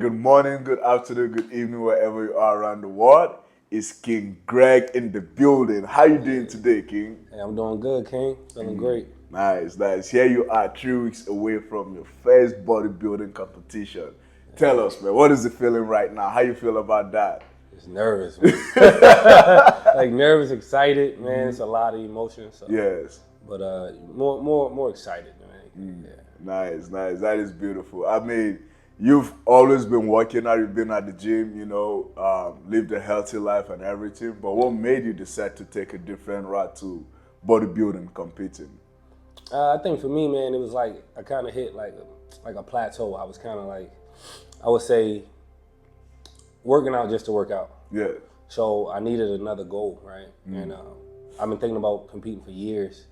good morning, good afternoon, good evening, wherever you are around the world. It's King Greg in the building. How you doing today, King? Hey, I'm doing good, King. Feeling great. Nice, nice. Here you are 3 weeks away from your first bodybuilding competition. Tell us, man, what is the feeling right now? How you feel about that? Just nervous, man. Like nervous, excited, man. It's a lot of emotion. So. Yes. But more excited, man. Yeah. Nice, nice. That is beautiful. I mean, you've always been working out. You've been at the gym, lived a healthy life and everything. But what made you decide to take a different route to bodybuilding, competing? I think for me, man, it was like I kind of hit like a plateau. I was kind of like, I would say, working out just to work out. Yeah. So I needed another goal, right? And I've been thinking about competing for years,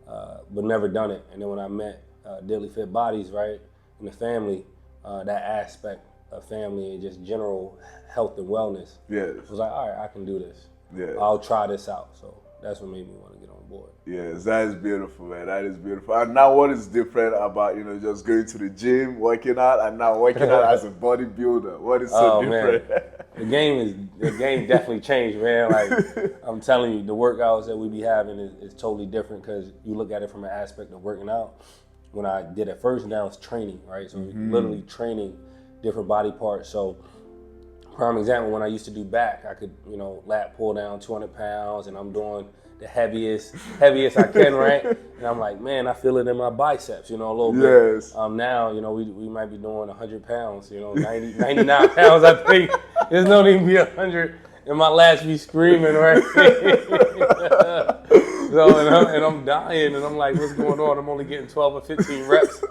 but never done it. And then when I met Daily Fit Bodies, right, and the family, that aspect of family and just general health and wellness, Yes. I was like, all right, I can do this. Yeah. I'll try this out. So that's what made me want to get on board. Yes, that is beautiful, man. That is beautiful. And now what is different about, just going to the gym, working out, and now working out as a bodybuilder? What is so different? Man. The game definitely changed, man. Like, I'm telling you, the workouts that we be having is totally different because you look at it from an aspect of working out. When I did it first, now it's training, right? So literally training different body parts. So prime example, when I used to do back, I could, lat pull down 200 pounds and I'm doing the heaviest I can, right? And I'm like, man, I feel it in my biceps, a little bit. Yes. Now, we might be doing 100 pounds, 99 pounds, I think. There's no need to be 100 and my lats be screaming, right? So, and I'm dying and I'm like, what's going on? I'm only getting 12 or 15 reps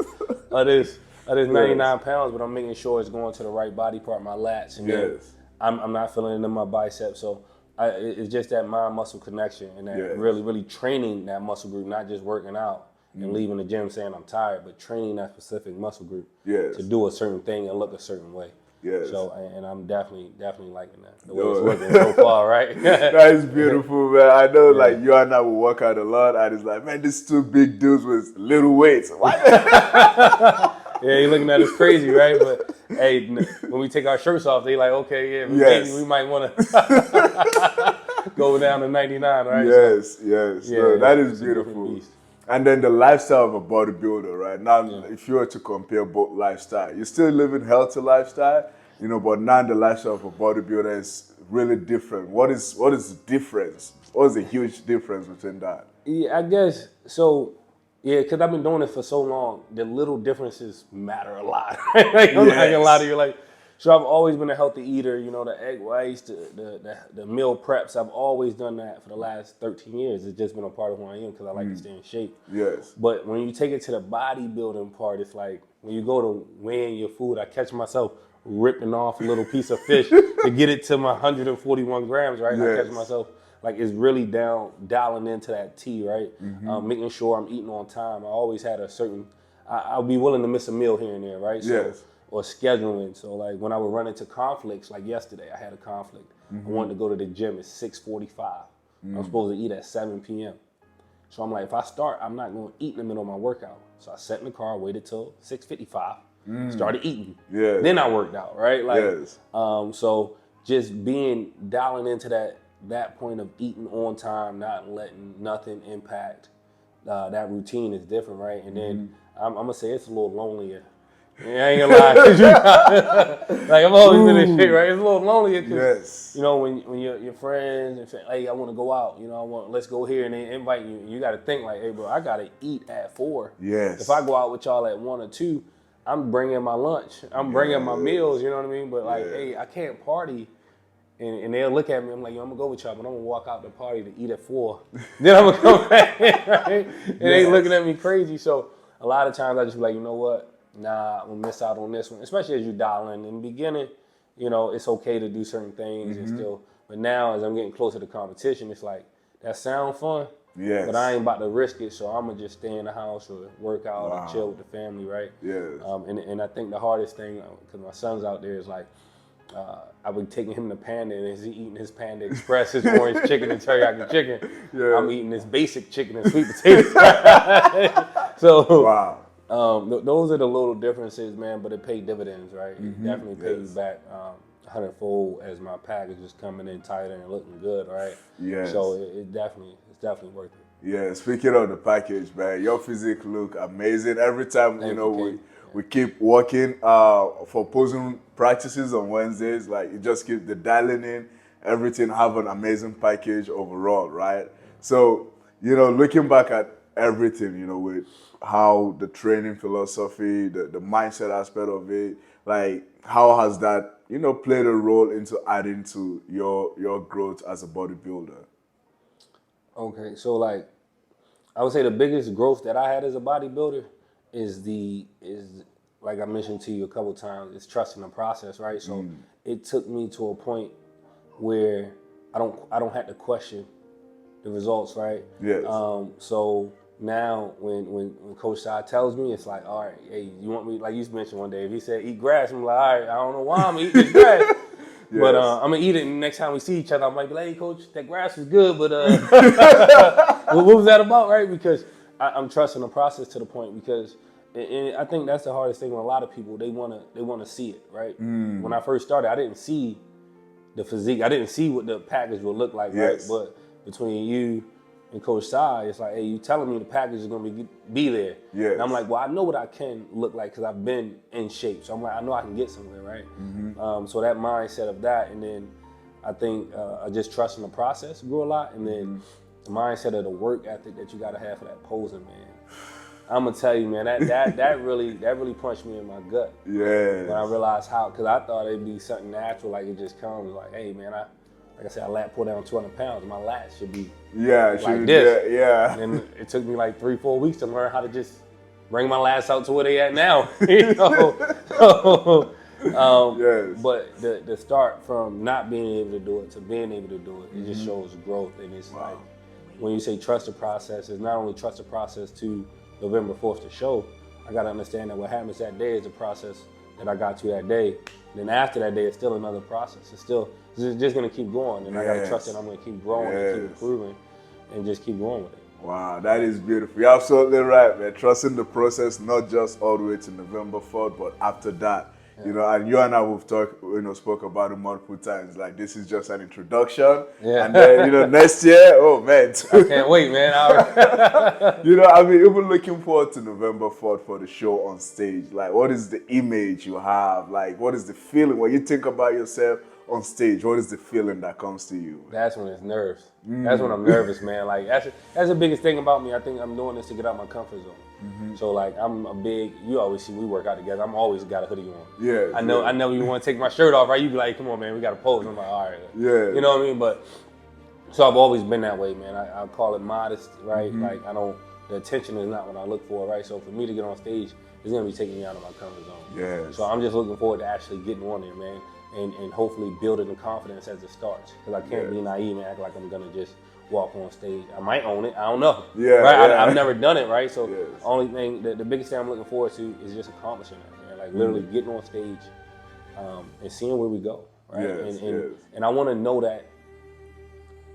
of this 99 pounds, but I'm making sure it's going to the right body part, my lats. And Yes. I'm not feeling it in my biceps. So it's just that mind-muscle connection and that really training that muscle group, not just working out and leaving the gym saying I'm tired, but training that specific muscle group to do a certain thing and look a certain way. Yes. So, and I'm definitely liking that. The way it's looking so far, right? That is beautiful, man. I know, like, you and I will work out a lot, and it's like, man, these two big dudes with little weights. Why? Yeah, you're looking at us crazy, right? But hey, when we take our shirts off, they like, okay, maybe we might want to go down to 99, right? Yes, so, yes. No, that is beautiful. And then the lifestyle of a bodybuilder, right? Now, if you were to compare both lifestyle, you're still living healthy lifestyle, but now the lifestyle of a bodybuilder is really different. What is the difference? What is the huge difference between that? Yeah, I guess so. Yeah, because I've been doing it for so long, the little differences matter a lot. Like, I'm not gonna lie to you. Like, so I've always been a healthy eater. The egg whites, the meal preps. I've always done that for the last 13 years. It's just been a part of who I am because I like to stay in shape. Yes. But when you take it to the bodybuilding part, it's like when you go to weighing your food, I catch myself ripping off a little piece of fish to get it to my 141 grams, right? Yes. I catch myself. Like, it's really dialing into that T, right? Making sure I'm eating on time. I always had a certain, I'll be willing to miss a meal here and there, right? So, yes. Or scheduling. So, like, when I would run into conflicts, like yesterday, I had a conflict. I wanted to go to the gym at 6:45. I'm supposed to eat at 7 p.m. So I'm like, if I start, I'm not going to eat in the middle of my workout. So I sat in the car, waited till 6:55, started eating. Yes. Then I worked out, right? Like, yes. So just dialing into that point of eating on time, not letting nothing impact that routine is different, right? And then I'm gonna say it's a little lonelier. Yeah, I ain't gonna lie. Like, I've always been in shape, right? It's a little lonelier because when your friends and say, hey, I want to go out, let's go here, and they invite you. You got to think like, hey, bro, I gotta eat at 4. Yes. If I go out with y'all at 1 or 2, I'm bringing my lunch. I'm bringing my meals. You know what I mean? But like, hey, I can't party. And they'll look at me, I'm like, I'm gonna go with y'all, but I'm gonna walk out the party to eat at 4. Then I'm gonna come back in, right? And they looking at me crazy. So a lot of times I just be like, you know what? Nah, I'm gonna miss out on this one. Especially as you dial in the beginning, it's okay to do certain things and still. But now as I'm getting closer to competition, it's like, that sound fun. Yes. But I ain't about to risk it, so I'm gonna just stay in the house or work out or chill with the family, right? Yes. And I think the hardest thing, because my son's out there, is like, I've been taking him to Panda and he's eating his Panda Express, his orange chicken and teriyaki chicken. I'm eating this basic chicken and sweet potatoes. So, Those are the little differences, man, but it paid dividends, right? It definitely paid you back 100-fold as my package is coming in tighter and looking good, right? Yes. So it's definitely worth it. Yeah, speaking of the package, man, your physique look amazing. Every time, we keep working for posing practices on Wednesdays, like you just keep the dialing in, everything, have an amazing package overall, right? So, looking back at everything, with how the training philosophy, the mindset aspect of it, like how has that, played a role into adding to your growth as a bodybuilder? Okay, so like I would say the biggest growth that I had as a bodybuilder is like I mentioned to you a couple times, it's trusting the process, right? So it took me to a point where I don't have to question the results, right? Yes. So now when Coach Sai tells me, it's like, all right, hey, you want me, like you mentioned one day, if he said eat grass, I'm like, all right, I don't know why I'm eating this grass. Yes. But I'm gonna eat it, and next time we see each other, I'm like, hey, Coach, that grass was good, but what was that about, right? Because I'm trusting the process to the point, because and I think that's the hardest thing with a lot of people. They wanna see it, right? When I first started, I didn't see the physique. I didn't see what the package would look like, right? But between you and Coach Sai, it's like, hey, you telling me the package is gonna be there. Yes. And I'm like, well, I know what I can look like because I've been in shape. So I'm like, I know I can get somewhere, right? So that mindset of that, and then I think I just trusting the process grew a lot, and then the mindset of the work ethic that you gotta have for that posing, man. I'm gonna tell you, man, that really punched me in my gut. Yeah. When I realized how, because I thought it'd be something natural, like it just comes, like, hey, man, like I said, I lat pull down 200 pounds. My lats should be like this. Yeah. And it took me like 3-4 weeks to learn how to just bring my lats out to where they at now. But the start from not being able to do it to being able to do it, it just shows growth. And it's like, when you say trust the process, it's not only trust the process to November 4th to show. I got to understand that what happens that day is a process that I got to that day. Then after that day, it's still another process. It's just going to keep going. And I got to trust that I'm going to keep growing and keep improving and just keep going with it. Wow, that is beautiful. You're absolutely right, man. Trusting the process, not just all the way to November 4th, but after that. And you and I we've talked, spoke about it multiple times. Like, this is just an introduction. Yeah. And then, next year, oh man. I can't wait, man. Even looking forward to November 4th for the show on stage. Like, what is the image you have? Like, what is the feeling when you think about yourself on stage? What is the feeling that comes to you? That's when it's nerves. That's when I'm nervous, man. Like, that's the biggest thing about me. I think I'm doing this to get out my comfort zone. So like, I'm a big, you always see we work out together. I'm always got a hoodie on. Yeah. I know you want to take my shirt off, right? You be like, come on, man, we got to pose. I'm like, all right. Yeah. You know what I mean? But so I've always been that way, man. I call it modest, right? Like, the attention is not what I look for, right? So for me to get on stage, it's gonna be taking me out of my comfort zone. Yeah. So I'm just looking forward to actually getting on there, man, and hopefully building the confidence as it starts. Because I can't be naive and act like I'm gonna just walk on stage. I might own it. I don't know. Yeah. Right. I've never done it. Right. So only thing, the biggest thing I'm looking forward to is just accomplishing that, man. Like literally getting on stage and seeing where we go. Right. And I want to know that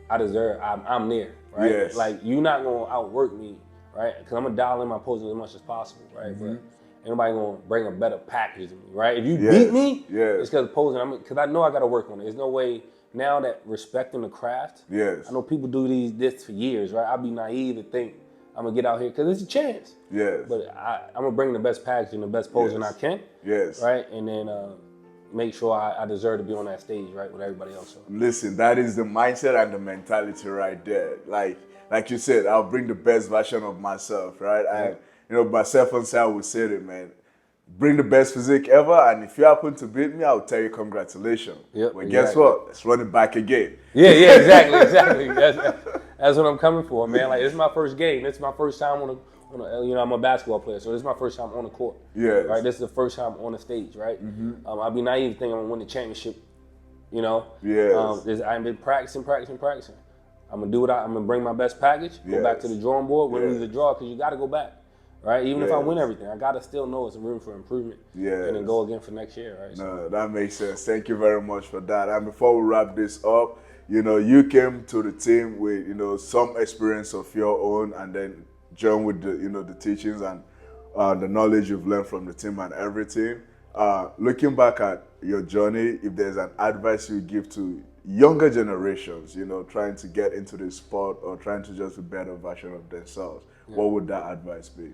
I deserve. I'm there. Right. Yes. Like, you're not gonna outwork me. Right. Because I'm gonna dial in my posing as much as possible. Right. But ain't nobody gonna bring a better package than me. Right. If you beat me, it's because posing. Because I know I gotta work on it. There's no way. Now that respecting the craft, I know people do this for years, right? I'd be naive to think I'm gonna get out here because it's a chance. Yes. But I'm gonna bring the best package and the best posing I can. Yes. Right, and then make sure I deserve to be on that stage, right, with everybody else. Listen, that is the mindset and the mentality right there. Like you said, I'll bring the best version of myself, right? And myself and Sam would say it, man. Bring the best physique ever, and if you happen to beat me, I'll tell you congratulations. But guess what? Let's run it back again. Yeah, exactly. That's what I'm coming for, man. Like, this is my first game. This is my first time on I'm a basketball player, so this is my first time on the court. Yes. Right. This is the first time on the stage, right? I'd be naive to think I'm gonna win the championship. Yes. I've been practicing. I'm gonna do I'm gonna bring my best package. Go back to the drawing board. Win, lose, or draw, because you got to go back. Right, even if I win everything, I gotta still know it's room for improvement. And then go again for next year. Right. No, that makes sense. Thank you very much for that. And before we wrap this up, you came to the team with some experience of your own, and then joined with the the teachings. And the knowledge you've learned from the team and everything. Looking back at your journey, if there's an advice you give to younger generations, you know, trying to get into the sport or trying to just be a better version of themselves, what would that advice be?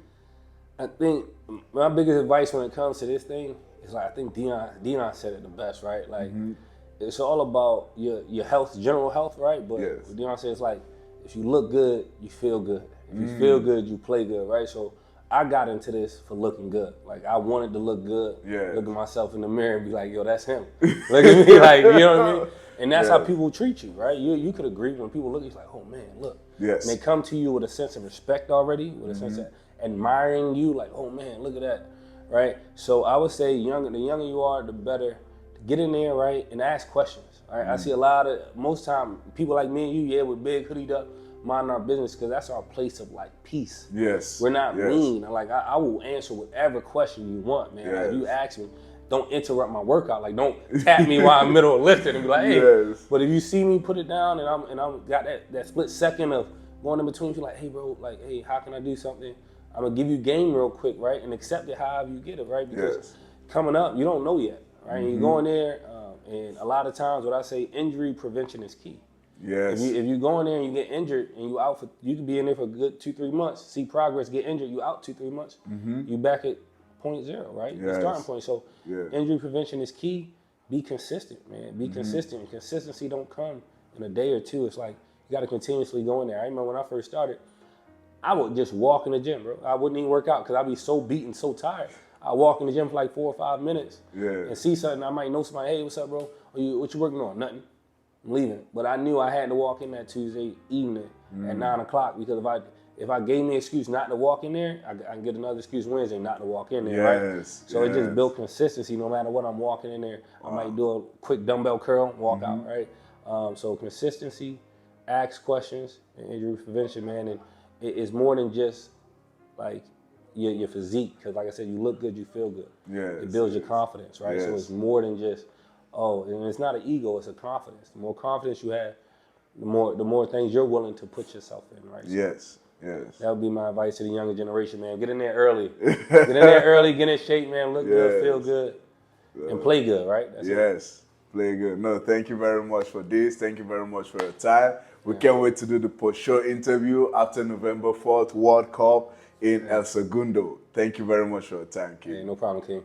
I think my biggest advice when it comes to this thing is like I think Dion said it the best, right? Like it's all about your health, general health, right? But Yes. Dion says like if you look good, you feel good. If you feel good, you play good, right? So I got into this for looking good. Like I wanted to look good. Yeah. Look at myself in the mirror and be like, yo, that's him. Look at me, like, you know what I mean? And that's how people treat you, right? You could agree when people look at you like, oh man, look. Yes. And they come to you with a sense of respect already, with a sense of admiring you, like, oh man, look at that, right? So I would say the younger you are, the better to get in there, right, and ask questions. Right? I see a lot of, most time, people like me and you, yeah, we're big, hoodied up, minding our business, because that's our place of like peace. Yes. We're not Yes. mean. Like I will answer whatever question you want, man. Like, you ask me, don't interrupt my workout. Like don't tap me while I'm middle of lifting and be like, hey. Yes. But if you see me put it down and I'm got that split second of going in between, you're like, hey bro, like, hey, how can I do something? I'm gonna give you game real quick, right? And accept it however you get it, right? Because coming up, you don't know yet, right? And you go in there, and a lot of times what I say, injury prevention is key. Yes. If you go in there and you get injured and you out for, you can be in there for a good 2-3 months, see progress, get injured, you out 2-3 months, you back at 0.0, right? The starting point. So injury prevention is key. Be consistent, man. Be consistent. Consistency don't come in a day or two. It's like you got to continuously go in there. I remember when I first started, I would just walk in the gym, bro. I wouldn't even work out because I'd be so beat and so tired. I walk in the gym for like 4 or 5 minutes and see something. I might know somebody, hey, what's up, bro? What you working on? Nothing. I'm leaving. But I knew I had to walk in that Tuesday evening at 9 o'clock because if I gave me an excuse not to walk in there, I can get another excuse Wednesday not to walk in there, right? So it just built consistency. No matter what I'm walking in there, I might do a quick dumbbell curl, walk out, right? So consistency, ask questions, and injury prevention, man. And it's more than just like your physique, because like I said, you look good, you feel good. It builds your confidence, right? So it's more than just, and it's not an ego, it's a confidence. The more confidence you have, the more things you're willing to put yourself in, right? So Yes. that would be my advice to the younger generation, man. Get in there early. Get in there early, get in shape, man. Look good, feel good, and play good, right? That's it. Play good. No, thank you very much for this. Thank you very much for your time. We can't wait to do the post-show interview after November 4th World Cup in El Segundo. Thank you very much for your time, King. Yeah, no problem, King.